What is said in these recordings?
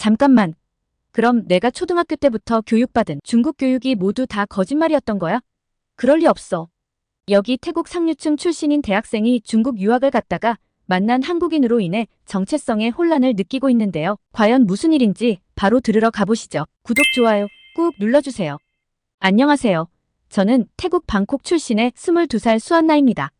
잠깐만. 그럼 내가 초등학교 때부터 교육받은 중국 교육이 모두 다 거짓말이었던 거야? 그럴 리 없어. 여기 태국 상류층 출신인 대학생이 중국 유학을 갔다가 만난 한국인으로 인해 정체성의 혼란을 느끼고 있는데요. 과연 무슨 일인지 바로 들으러 가보시죠. 구독, 좋아요 꾹 눌러주세요. 안녕하세요. 저는 태국 방콕 출신의 22살 수안나입니다.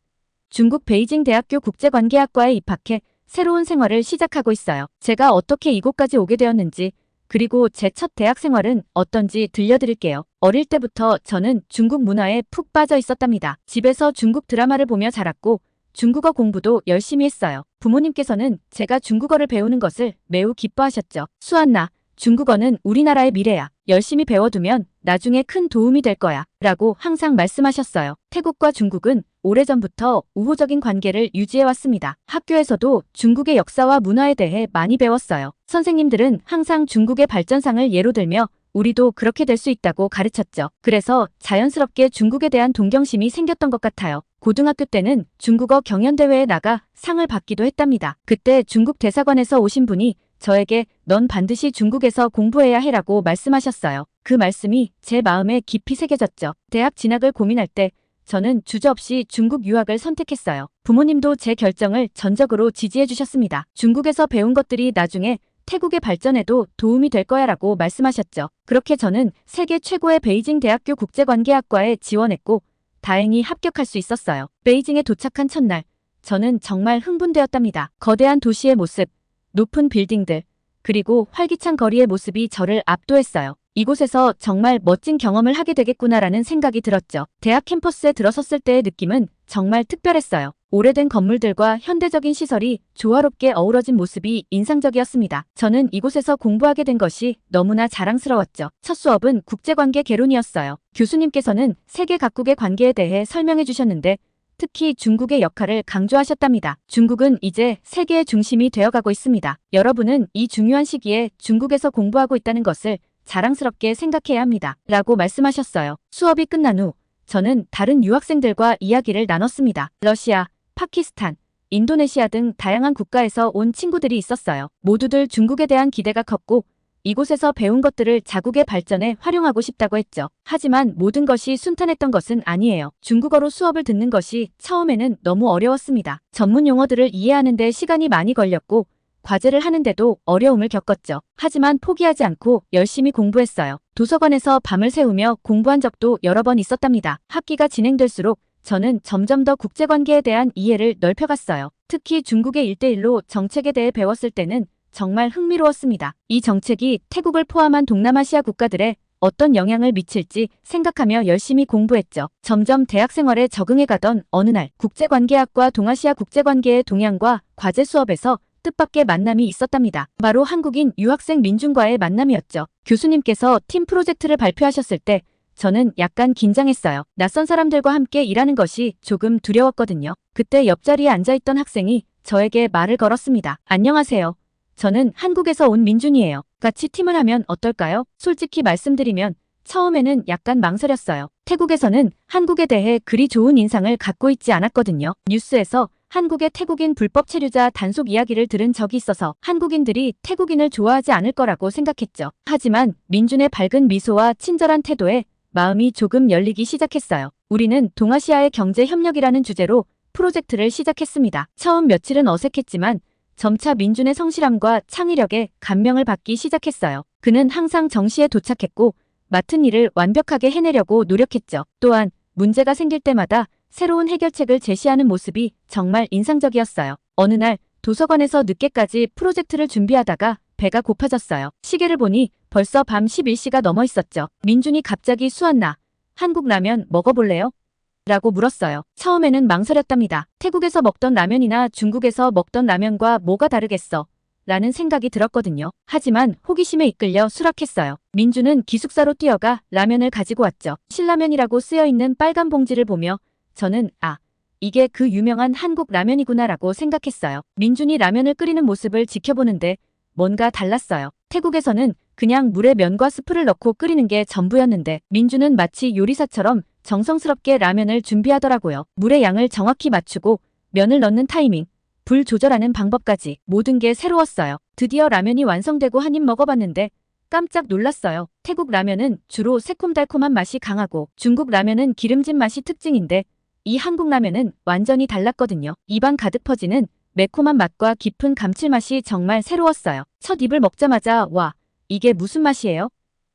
중국 베이징 대학교 국제관계학과에 입학해 새로운 생활을 시작하고 있어요. 제가 어떻게 이곳까지 오게 되었는지, 그리고 제 첫 대학 생활은 어떤지 들려드릴게요. 어릴 때부터 저는 중국 문화에 푹 빠져 있었답니다. 집에서 중국 드라마를 보며 자랐고 중국어 공부도 열심히 했어요. 부모님께서는 제가 중국어를 배우는 것을 매우 기뻐하셨죠. 수안나, 중국어는 우리나라의 미래야. 열심히 배워두면 나중에 큰 도움이 될 거야. 라고 항상 말씀하셨어요. 태국과 중국은 오래전부터 우호적인 관계를 유지해왔습니다. 학교에서도 중국의 역사와 문화에 대해 많이 배웠어요. 선생님들은 항상 중국의 발전상을 예로 들며 우리도 그렇게 될 수 있다고 가르쳤죠. 그래서 자연스럽게 중국에 대한 동경심이 생겼던 것 같아요. 고등학교 때는 중국어 경연대회에 나가 상을 받기도 했답니다. 그때 중국 대사관에서 오신 분이 저에게 넌 반드시 중국에서 공부해야 해라고 말씀하셨어요. 그 말씀이 제 마음에 깊이 새겨졌죠. 대학 진학을 고민할 때 저는 주저없이 중국 유학을 선택했어요. 부모님도 제 결정을 전적으로 지지해 주셨습니다. 중국에서 배운 것들이 나중에 태국의 발전에도 도움이 될 거야 라고 말씀하셨죠. 그렇게 저는 세계 최고의 베이징 대학교 국제관계학과에 지원했고 다행히 합격할 수 있었어요. 베이징에 도착한 첫날, 저는 정말 흥분되었답니다. 거대한 도시의 모습, 높은 빌딩들, 그리고 활기찬 거리의 모습이 저를 압도했어요. 이곳에서 정말 멋진 경험을 하게 되겠구나라는 생각이 들었죠. 대학 캠퍼스에 들어섰을 때의 느낌은 정말 특별했어요. 오래된 건물들과 현대적인 시설이 조화롭게 어우러진 모습이 인상적이었습니다. 저는 이곳에서 공부하게 된 것이 너무나 자랑스러웠죠. 첫 수업은 국제관계 개론이었어요. 교수님께서는 세계 각국의 관계에 대해 설명해 주셨는데 특히 중국의 역할을 강조하셨답니다. 중국은 이제 세계의 중심이 되어가고 있습니다. 여러분은 이 중요한 시기에 중국에서 공부하고 있다는 것을 자랑스럽게 생각해야 합니다. 라고 말씀하셨어요. 수업이 끝난 후 저는 다른 유학생들과 이야기를 나눴습니다. 러시아, 파키스탄, 인도네시아 등 다양한 국가에서 온 친구들이 있었어요. 모두들 중국에 대한 기대가 컸고 이곳에서 배운 것들을 자국의 발전에 활용하고 싶다고 했죠. 하지만 모든 것이 순탄했던 것은 아니에요. 중국어로 수업을 듣는 것이 처음에는 너무 어려웠습니다. 전문 용어들을 이해하는 데 시간이 많이 걸렸고 과제를 하는데도 어려움을 겪었죠. 하지만 포기하지 않고 열심히 공부했어요. 도서관에서 밤을 새우며 공부한 적도 여러 번 있었답니다. 학기가 진행될수록 저는 점점 더 국제관계에 대한 이해를 넓혀갔어요. 특히 중국의 1대1로 정책에 대해 배웠을 때는 정말 흥미로웠습니다. 이 정책이 태국을 포함한 동남아시아 국가들에 어떤 영향을 미칠지 생각하며 열심히 공부했죠. 점점 대학 생활에 적응해 가던 어느 날 국제관계학과 동아시아 국제관계의 동향과 과제 수업에서 뜻밖의 만남이 있었답니다. 바로 한국인 유학생 민준과의 만남이었죠. 교수님께서 팀 프로젝트를 발표하셨을 때 저는 약간 긴장했어요. 낯선 사람들과 함께 일하는 것이 조금 두려웠거든요. 그때 옆자리에 앉아있던 학생이 저에게 말을 걸었습니다. 안녕하세요. 저는 한국에서 온 민준이에요. 같이 팀을 하면 어떨까요? 솔직히 말씀드리면 처음에는 약간 망설였어요. 태국에서는 한국에 대해 그리 좋은 인상을 갖고 있지 않았거든요. 뉴스에서 한국의 태국인 불법 체류자 단속 이야기를 들은 적이 있어서 한국인들이 태국인을 좋아하지 않을 거라고 생각했죠. 하지만 민준의 밝은 미소와 친절한 태도에 마음이 조금 열리기 시작했어요. 우리는 동아시아의 경제 협력이라는 주제로 프로젝트를 시작했습니다. 처음 며칠은 어색했지만 점차 민준의 성실함과 창의력에 감명을 받기 시작했어요. 그는 항상 정시에 도착했고 맡은 일을 완벽하게 해내려고 노력했죠. 또한 문제가 생길 때마다 새로운 해결책을 제시하는 모습이 정말 인상적이었어요. 어느 날 도서관에서 늦게까지 프로젝트를 준비하다가 배가 고파졌어요. 시계를 보니 벌써 밤 11시가 넘어 있었죠. 민준이 갑자기 수안나, 한국 라면 먹어볼래요? 라고 물었어요. 처음에는 망설였답니다. 태국에서 먹던 라면이나 중국에서 먹던 라면과 뭐가 다르겠어? 라는 생각이 들었거든요. 하지만 호기심에 이끌려 수락했어요. 민준은 기숙사로 뛰어가 라면을 가지고 왔죠. 신라면이라고 쓰여있는 빨간 봉지를 보며 저는 이게 그 유명한 한국 라면이구나 라고 생각했어요. 민준이 라면을 끓이는 모습을 지켜보는데 뭔가 달랐어요. 태국에서는 그냥 물에 면과 스프를 넣고 끓이는 게 전부였는데 민준은 마치 요리사처럼 정성스럽게 라면을 준비하더라고요. 물의 양을 정확히 맞추고 면을 넣는 타이밍, 불 조절하는 방법까지 모든 게 새로웠어요. 드디어 라면이 완성되고 한 입 먹어봤는데 깜짝 놀랐어요. 태국 라면은 주로 새콤달콤한 맛이 강하고 중국 라면은 기름진 맛이 특징인데 이 한국 라면은 완전히 달랐거든요. 입안 가득 퍼지는 매콤한 맛과 깊은 감칠맛이 정말 새로웠어요. 첫 입을 먹자마자 와, 이게 무슨 맛이에요?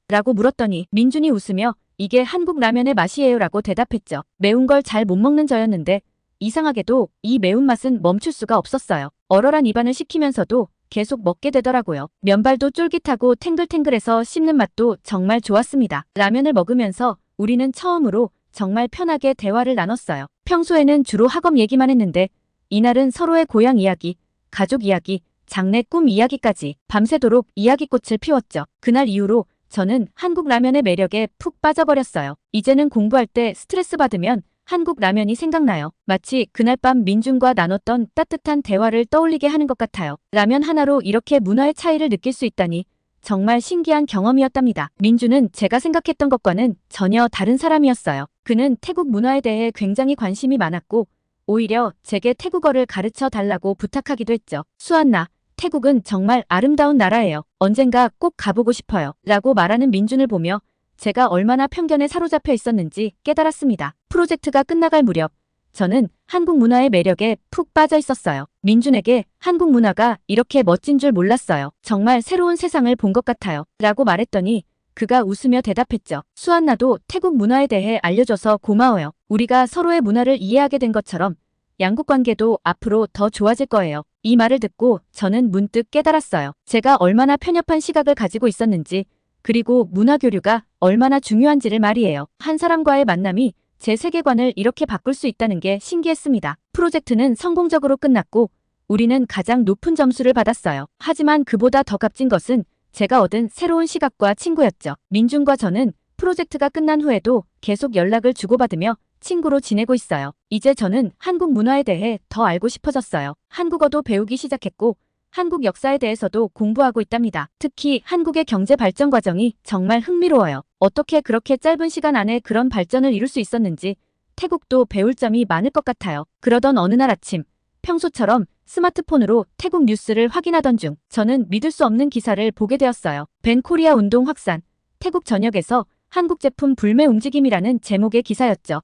라고 물었더니 민준이 웃으며 이게 한국 라면의 맛이에요 라고 대답했죠. 매운 걸 잘 못 먹는 저였는데 이상하게도 이 매운맛은 멈출 수가 없었어요. 얼얼한 입안을 식히면서도 계속 먹게 되더라고요. 면발도 쫄깃하고 탱글탱글해서 씹는 맛도 정말 좋았습니다. 라면을 먹으면서 우리는 처음으로 정말 편하게 대화를 나눴어요. 평소에는 주로 학업 얘기만 했는데 이날은 서로의 고향 이야기, 가족 이야기, 장래 꿈 이야기까지 밤새도록 이야기꽃을 피웠죠. 그날 이후로 저는 한국 라면의 매력에 푹 빠져버렸어요. 이제는 공부할 때 스트레스 받으면 한국 라면이 생각나요. 마치 그날 밤 민준과 나눴던 따뜻한 대화를 떠올리게 하는 것 같아요. 라면 하나로 이렇게 문화의 차이를 느낄 수 있다니 정말 신기한 경험이었답니다. 민준은 제가 생각했던 것과는 전혀 다른 사람이었어요. 그는 태국 문화에 대해 굉장히 관심이 많았고 오히려 제게 태국어를 가르쳐 달라고 부탁하기도 했죠. 수안나, 태국은 정말 아름다운 나라예요. 언젠가 꼭 가보고 싶어요. 라고 말하는 민준을 보며 제가 얼마나 편견에 사로잡혀 있었는지 깨달았습니다. 프로젝트가 끝나갈 무렵 저는 한국 문화의 매력에 푹 빠져 있었어요. 민준에게 한국 문화가 이렇게 멋진 줄 몰랐어요. 정말 새로운 세상을 본 것 같아요. 라고 말했더니 그가 웃으며 대답했죠. 수안나도 태국 문화에 대해 알려줘서 고마워요. 우리가 서로의 문화를 이해하게 된 것처럼 양국 관계도 앞으로 더 좋아질 거예요. 이 말을 듣고 저는 문득 깨달았어요. 제가 얼마나 편협한 시각을 가지고 있었는지 그리고 문화 교류가 얼마나 중요한지를 말이에요. 한 사람과의 만남이 제 세계관을 이렇게 바꿀 수 있다는 게 신기했습니다. 프로젝트는 성공적으로 끝났고 우리는 가장 높은 점수를 받았어요. 하지만 그보다 더 값진 것은 제가 얻은 새로운 시각과 친구였죠. 민준과 저는 프로젝트가 끝난 후에도 계속 연락을 주고받으며 친구로 지내고 있어요. 이제 저는 한국 문화에 대해 더 알고 싶어졌어요. 한국어도 배우기 시작했고 한국 역사에 대해서도 공부하고 있답니다. 특히 한국의 경제 발전 과정이 정말 흥미로워요. 어떻게 그렇게 짧은 시간 안에 그런 발전을 이룰 수 있었는지 태국도 배울 점이 많을 것 같아요. 그러던 어느 날 아침, 평소처럼 스마트폰으로 태국 뉴스를 확인하던 중 저는 믿을 수 없는 기사를 보게 되었어요. 벤 코리아 운동 확산, 태국 전역에서 한국 제품 불매 움직임이라는 제목의 기사였죠.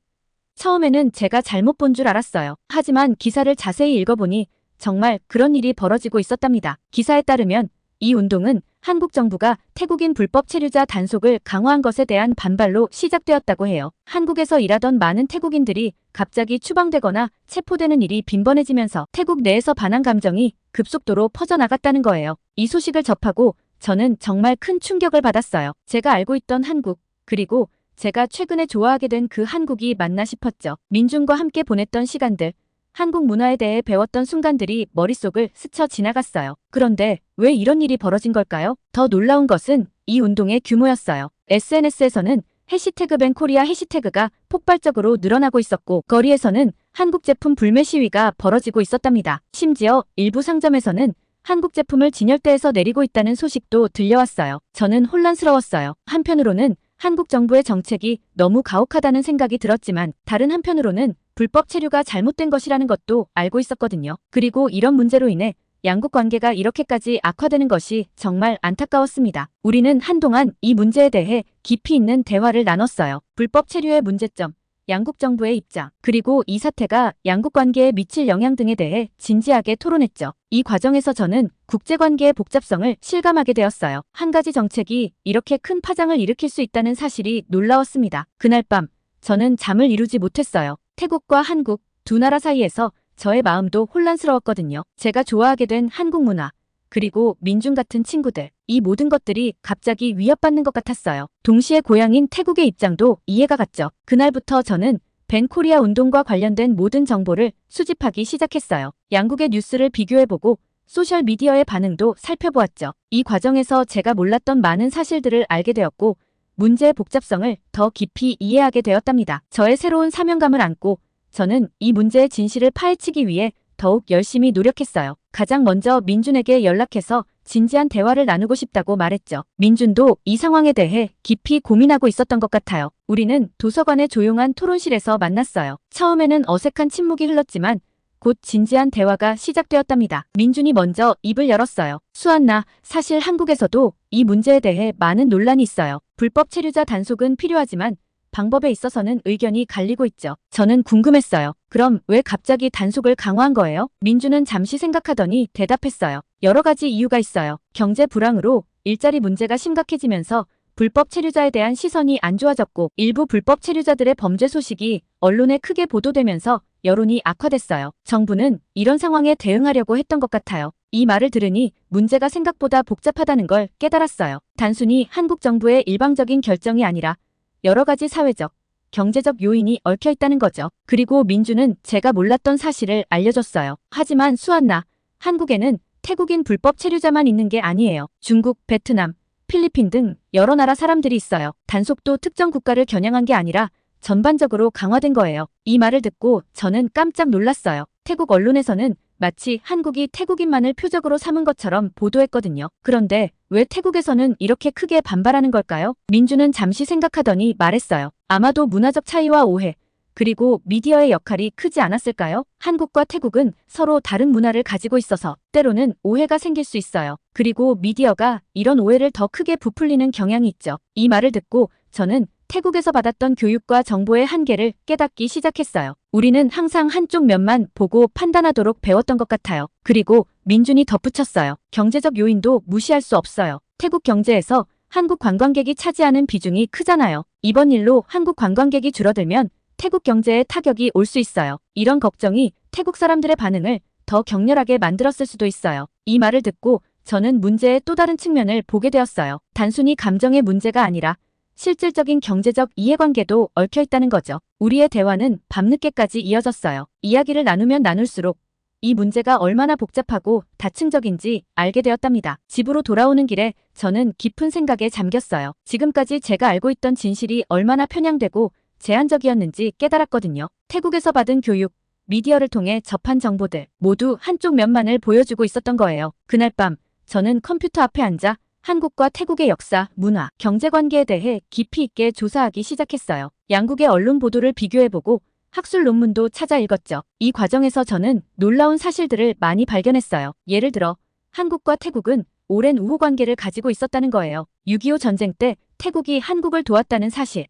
처음에는 제가 잘못 본 줄 알았어요. 하지만 기사를 자세히 읽어보니 정말 그런 일이 벌어지고 있었답니다. 기사에 따르면 이 운동은 한국 정부가 태국인 불법 체류자 단속을 강화한 것에 대한 반발로 시작되었다고 해요. 한국에서 일하던 많은 태국인들이 갑자기 추방되거나 체포되는 일이 빈번해지면서 태국 내에서 반한 감정이 급속도로 퍼져나갔다는 거예요. 이 소식을 접하고 저는 정말 큰 충격을 받았어요. 제가 알고 있던 한국, 그리고 제가 최근에 좋아하게 된 그 한국이 맞나 싶었죠. 민준과 함께 보냈던 시간들, 한국 문화에 대해 배웠던 순간들이 머릿속을 스쳐 지나갔어요. 그런데 왜 이런 일이 벌어진 걸까요? 더 놀라운 것은 이 운동의 규모였어요. SNS에서는 해시태그 벤 코리아 해시태그가 폭발적으로 늘어나고 있었고 거리에서는 한국 제품 불매 시위가 벌어지고 있었답니다. 심지어 일부 상점에서는 한국 제품을 진열대에서 내리고 있다는 소식도 들려왔어요. 저는 혼란스러웠어요. 한편으로는 한국 정부의 정책이 너무 가혹하다는 생각이 들었지만 다른 한편으로는 불법 체류가 잘못된 것이라는 것도 알고 있었거든요. 그리고 이런 문제로 인해 양국 관계가 이렇게까지 악화되는 것이 정말 안타까웠습니다. 우리는 한동안 이 문제에 대해 깊이 있는 대화를 나눴어요. 불법 체류의 문제점, 양국 정부의 입장, 그리고 이 사태가 양국 관계에 미칠 영향 등에 대해 진지하게 토론했죠. 이 과정에서 저는 국제관계의 복잡성을 실감하게 되었어요. 한 가지 정책이 이렇게 큰 파장을 일으킬 수 있다는 사실이 놀라웠습니다. 그날 밤 저는 잠을 이루지 못했어요. 태국과 한국 두 나라 사이에서 저의 마음도 혼란스러웠거든요. 제가 좋아하게 된 한국 문화, 그리고 민준 같은 친구들, 이 모든 것들이 갑자기 위협받는 것 같았어요. 동시에 고향인 태국의 입장도 이해가 갔죠. 그날부터 저는 벤 코리아 운동과 관련된 모든 정보를 수집하기 시작했어요. 양국의 뉴스를 비교해보고 소셜미디어의 반응도 살펴보았죠. 이 과정에서 제가 몰랐던 많은 사실들을 알게 되었고 문제의 복잡성을 더 깊이 이해하게 되었답니다. 저의 새로운 사명감을 안고 저는 이 문제의 진실을 파헤치기 위해 더욱 열심히 노력했어요. 가장 먼저 민준에게 연락해서 진지한 대화를 나누고 싶다고 말했죠. 민준도 이 상황에 대해 깊이 고민하고 있었던 것 같아요. 우리는 도서관의 조용한 토론실에서 만났어요. 처음에는 어색한 침묵이 흘렀지만 곧 진지한 대화가 시작되었답니다. 민준이 먼저 입을 열었어요. 수안나, 사실 한국에서도 이 문제에 대해 많은 논란이 있어요. 불법 체류자 단속은 필요하지만 방법에 있어서는 의견이 갈리고 있죠. 저는 궁금했어요. 그럼 왜 갑자기 단속을 강화한 거예요? 민주는 잠시 생각하더니 대답했어요. 여러 가지 이유가 있어요. 경제 불황으로 일자리 문제가 심각해지면서 불법 체류자에 대한 시선이 안 좋아졌고, 일부 불법 체류자들의 범죄 소식이 언론에 크게 보도되면서 여론이 악화됐어요. 정부는 이런 상황에 대응하려고 했던 것 같아요. 이 말을 들으니 문제가 생각보다 복잡하다는 걸 깨달았어요. 단순히 한국 정부의 일방적인 결정이 아니라 여러 가지 사회적, 경제적 요인이 얽혀 있다는 거죠. 그리고 민주는 제가 몰랐던 사실을 알려줬어요. 하지만 수안나, 한국에는 태국인 불법 체류자만 있는 게 아니에요. 중국, 베트남, 필리핀 등 여러 나라 사람들이 있어요. 단속도 특정 국가를 겨냥한 게 아니라 전반적으로 강화된 거예요. 이 말을 듣고 저는 깜짝 놀랐어요. 태국 언론에서는 마치 한국이 태국인만을 표적으로 삼은 것처럼 보도했거든요. 그런데 왜 태국에서는 이렇게 크게 반발하는 걸까요? 민주는 잠시 생각하더니 말했어요. 아마도 문화적 차이와 오해, 그리고 미디어의 역할이 크지 않았을까요? 한국과 태국은 서로 다른 문화를 가지고 있어서 때로는 오해가 생길 수 있어요. 그리고 미디어가 이런 오해를 더 크게 부풀리는 경향이 있죠. 이 말을 듣고 저는 태국에서 받았던 교육과 정보의 한계를 깨닫기 시작했어요. 우리는 항상 한쪽 면만 보고 판단하도록 배웠던 것 같아요. 그리고 민준이 덧붙였어요. 경제적 요인도 무시할 수 없어요. 태국 경제에서 한국 관광객이 차지하는 비중이 크잖아요. 이번 일로 한국 관광객이 줄어들면 태국 경제에 타격이 올 수 있어요. 이런 걱정이 태국 사람들의 반응을 더 격렬하게 만들었을 수도 있어요. 이 말을 듣고 저는 문제의 또 다른 측면을 보게 되었어요. 단순히 감정의 문제가 아니라 실질적인 경제적 이해관계도 얽혀 있다는 거죠. 우리의 대화는 밤늦게까지 이어졌어요. 이야기를 나누면 나눌수록 이 문제가 얼마나 복잡하고 다층적인지 알게 되었답니다. 집으로 돌아오는 길에 저는 깊은 생각에 잠겼어요. 지금까지 제가 알고 있던 진실이 얼마나 편향되고 제한적이었는지 깨달았거든요. 태국에서 받은 교육, 미디어를 통해 접한 정보들 모두 한쪽 면만을 보여주고 있었던 거예요. 그날 밤 저는 컴퓨터 앞에 앉아 한국과 태국의 역사, 문화, 경제관계에 대해 깊이 있게 조사하기 시작했어요. 양국의 언론 보도를 비교해보고 학술 논문도 찾아 읽었죠. 이 과정에서 저는 놀라운 사실들을 많이 발견했어요. 예를 들어 한국과 태국은 오랜 우호관계를 가지고 있었다는 거예요. 6.25 전쟁 때 태국이 한국을 도왔다는 사실.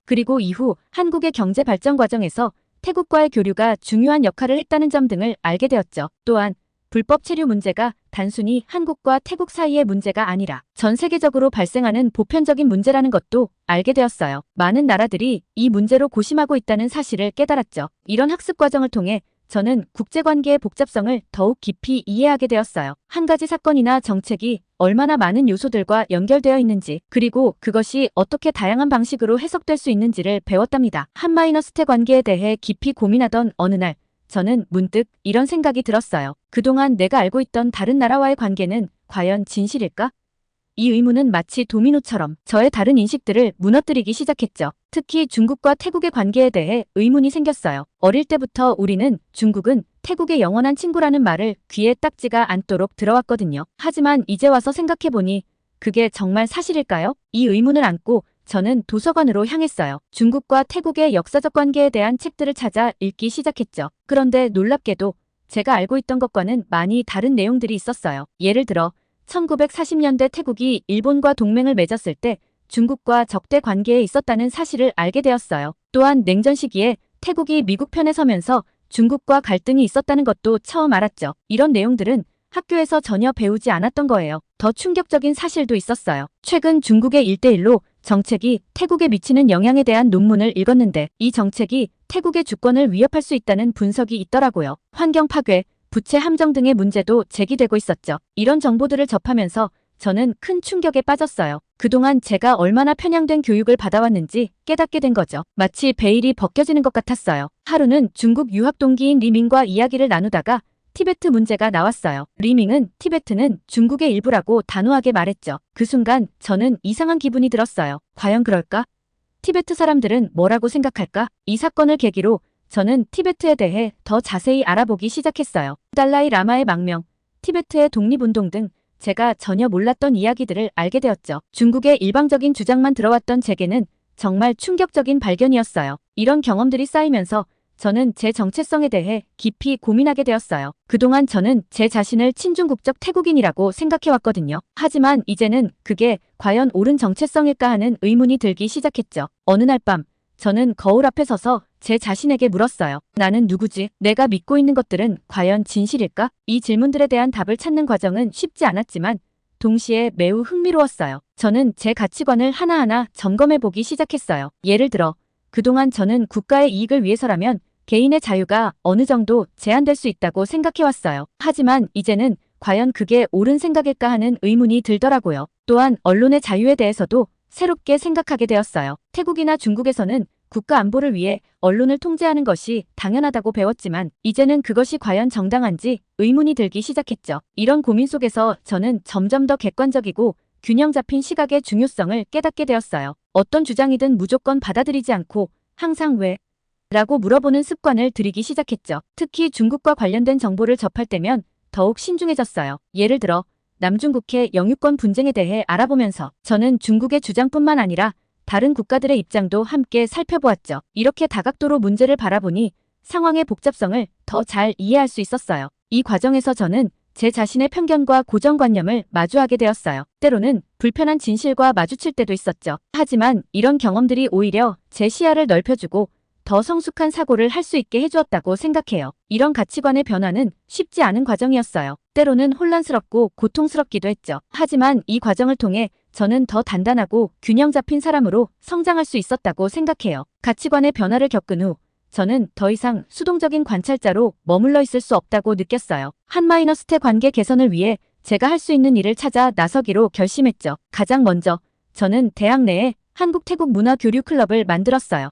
그리고 이후 한국의 경제 발전 과정에서 태국과의 교류가 중요한 역할을 했다는 점 등을 알게 되었죠. 또한 불법 체류 문제가 단순히 한국과 태국 사이의 문제가 아니라 전 세계적으로 발생하는 보편적인 문제라는 것도 알게 되었어요. 많은 나라들이 이 문제로 고심하고 있다는 사실을 깨달았죠. 이런 학습 과정을 통해 저는 국제관계의 복잡성을 더욱 깊이 이해하게 되었어요. 한 가지 사건이나 정책이 얼마나 많은 요소들과 연결되어 있는지, 그리고 그것이 어떻게 다양한 방식으로 해석될 수 있는지를 배웠답니다. 한마이너스테 관계에 대해 깊이 고민하던 어느 날 저는 문득 이런 생각이 들었어요. 그동안 내가 알고 있던 다른 나라와의 관계는 과연 진실일까? 이 의문은 마치 도미노처럼 저의 다른 인식들을 무너뜨리기 시작했죠. 특히 중국과 태국의 관계에 대해 의문이 생겼어요. 어릴 때부터 우리는 중국은 태국의 영원한 친구라는 말을 귀에 딱지가 않도록 들어왔거든요. 하지만 이제 와서 생각해보니 그게 정말 사실일까요? 이 의문을 안고 저는 도서관으로 향했어요. 중국과 태국의 역사적 관계에 대한 책들을 찾아 읽기 시작했죠. 그런데 놀랍게도 제가 알고 있던 것과는 많이 다른 내용들이 있었어요. 예를 들어 1940년대 태국이 일본과 동맹을 맺었을 때 중국과 적대 관계에 있었다는 사실을 알게 되었어요. 또한 냉전 시기에 태국이 미국 편에 서면서 중국과 갈등이 있었다는 것도 처음 알았죠. 이런 내용들은 학교에서 전혀 배우지 않았던 거예요. 더 충격적인 사실도 있었어요. 최근 중국의 1대1로 정책이 태국에 미치는 영향에 대한 논문을 읽었는데 이 정책이 태국의 주권을 위협할 수 있다는 분석이 있더라고요. 환경 파괴, 부채 함정 등의 문제도 제기되고 있었죠. 이런 정보들을 접하면서 저는 큰 충격에 빠졌어요. 그동안 제가 얼마나 편향된 교육을 받아왔는지 깨닫게 된 거죠. 마치 베일이 벗겨지는 것 같았어요. 하루는 중국 유학 동기인 리밍과 이야기를 나누다가 티베트 문제가 나왔어요. 리밍은 티베트는 중국의 일부라고 단호하게 말했죠. 그 순간 저는 이상한 기분이 들었어요. 과연 그럴까? 티베트 사람들은 뭐라고 생각할까? 이 사건을 계기로 저는 티베트에 대해 더 자세히 알아보기 시작했어요. 달라이 라마의 망명, 티베트의 독립운동 등 제가 전혀 몰랐던 이야기들을 알게 되었죠. 중국의 일방적인 주장만 들어왔던 제게는 정말 충격적인 발견이었어요. 이런 경험들이 쌓이면서 저는 제 정체성에 대해 깊이 고민하게 되었어요. 그동안 저는 제 자신을 친중국적 태국인이라고 생각해왔거든요. 하지만 이제는 그게 과연 옳은 정체성일까 하는 의문이 들기 시작했죠. 어느 날 밤, 저는 거울 앞에 서서 제 자신에게 물었어요. 나는 누구지? 내가 믿고 있는 것들은 과연 진실일까? 이 질문들에 대한 답을 찾는 과정은 쉽지 않았지만 동시에 매우 흥미로웠어요. 저는 제 가치관을 하나하나 점검해보기 시작했어요. 예를 들어, 그동안 저는 국가의 이익을 위해서라면 개인의 자유가 어느 정도 제한될 수 있다고 생각해왔어요. 하지만 이제는 과연 그게 옳은 생각일까 하는 의문이 들더라고요. 또한 언론의 자유에 대해서도 새롭게 생각하게 되었어요. 태국이나 중국에서는 국가 안보를 위해 언론을 통제하는 것이 당연하다고 배웠지만 이제는 그것이 과연 정당한지 의문이 들기 시작했죠. 이런 고민 속에서 저는 점점 더 객관적이고 균형 잡힌 시각의 중요성을 깨닫게 되었어요. 어떤 주장이든 무조건 받아들이지 않고 항상 왜? 라고 물어보는 습관을 들이기 시작했죠. 특히 중국과 관련된 정보를 접할 때면 더욱 신중해졌어요. 예를 들어 남중국해 영유권 분쟁에 대해 알아보면서 저는 중국의 주장뿐만 아니라 다른 국가들의 입장도 함께 살펴보았죠. 이렇게 다각도로 문제를 바라보니 상황의 복잡성을 더 잘 이해할 수 있었어요. 이 과정에서 저는 제 자신의 편견과 고정관념을 마주하게 되었어요. 때로는 불편한 진실과 마주칠 때도 있었죠. 하지만 이런 경험들이 오히려 제 시야를 넓혀주고 더 성숙한 사고를 할 수 있게 해주었다고 생각해요. 이런 가치관의 변화는 쉽지 않은 과정이었어요. 때로는 혼란스럽고 고통스럽기도 했죠. 하지만 이 과정을 통해 저는 더 단단하고 균형 잡힌 사람으로 성장할 수 있었다고 생각해요. 가치관의 변화를 겪은 후 저는 더 이상 수동적인 관찰자로 머물러 있을 수 없다고 느꼈어요. 한-스테 관계 개선을 위해 제가 할 수 있는 일을 찾아 나서기로 결심했죠. 가장 먼저 저는 대학 내에 한국-태국 문화 교류 클럽을 만들었어요.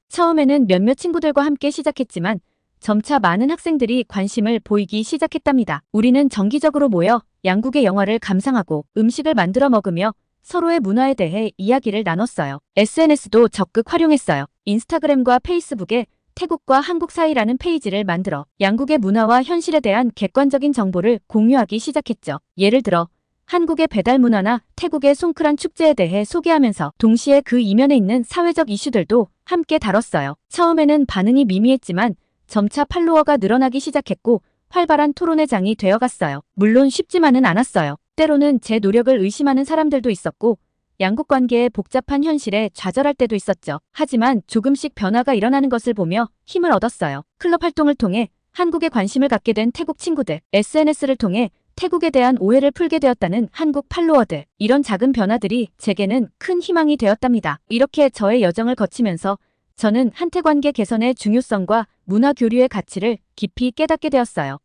처음에는 몇몇 친구들과 함께 시작했지만 점차 많은 학생들이 관심을 보이기 시작했답니다. 우리는 정기적으로 모여 양국의 영화를 감상하고 음식을 만들어 먹으며 서로의 문화에 대해 이야기를 나눴어요. SNS도 적극 활용했어요. 인스타그램과 페이스북에 태국과 한국 사이라는 페이지를 만들어 양국의 문화와 현실에 대한 객관적인 정보를 공유하기 시작했죠. 예를 들어 한국의 배달 문화나 태국의 송크란 축제에 대해 소개하면서 동시에 그 이면에 있는 사회적 이슈들도 함께 다뤘어요. 처음에는 반응이 미미했지만 점차 팔로워가 늘어나기 시작했고 활발한 토론의 장이 되어갔어요. 물론 쉽지만은 않았어요. 때로는 제 노력을 의심하는 사람들도 있었고 양국 관계의 복잡한 현실에 좌절할 때도 있었죠. 하지만 조금씩 변화가 일어나는 것을 보며 힘을 얻었어요. 클럽 활동을 통해 한국에 관심을 갖게 된 태국 친구들, SNS를 통해 태국에 대한 오해를 풀게 되었다는 한국 팔로워들, 이런 작은 변화들이 제게는 큰 희망이 되었답니다. 이렇게 저의 여정을 거치면서 저는 한태관계 개선의 중요성과 문화 교류의 가치를 깊이 깨닫게 되었어요.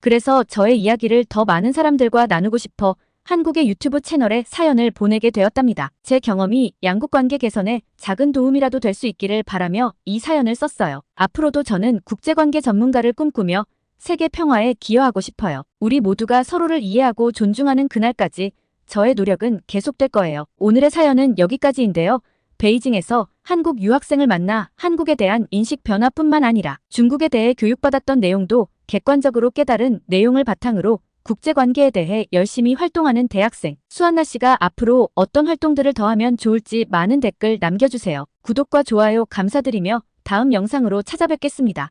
그래서 저의 이야기를 더 많은 사람들과 나누고 싶어 한국의 유튜브 채널에 사연을 보내게 되었답니다. 제 경험이 양국 관계 개선에 작은 도움이라도 될 수 있기를 바라며 이 사연을 썼어요. 앞으로도 저는 국제관계 전문가를 꿈꾸며 세계 평화에 기여하고 싶어요. 우리 모두가 서로를 이해하고 존중하는 그날까지 저의 노력은 계속될 거예요. 오늘의 사연은 여기까지인데요. 베이징에서 한국 유학생을 만나 한국에 대한 인식 변화뿐만 아니라 중국에 대해 교육받았던 내용도 객관적으로 깨달은 내용을 바탕으로 국제관계에 대해 열심히 활동하는 대학생 수한나 씨가 앞으로 어떤 활동들을 더 하면 좋을지 많은 댓글 남겨주세요. 구독과 좋아요 감사드리며 다음 영상으로 찾아뵙겠습니다.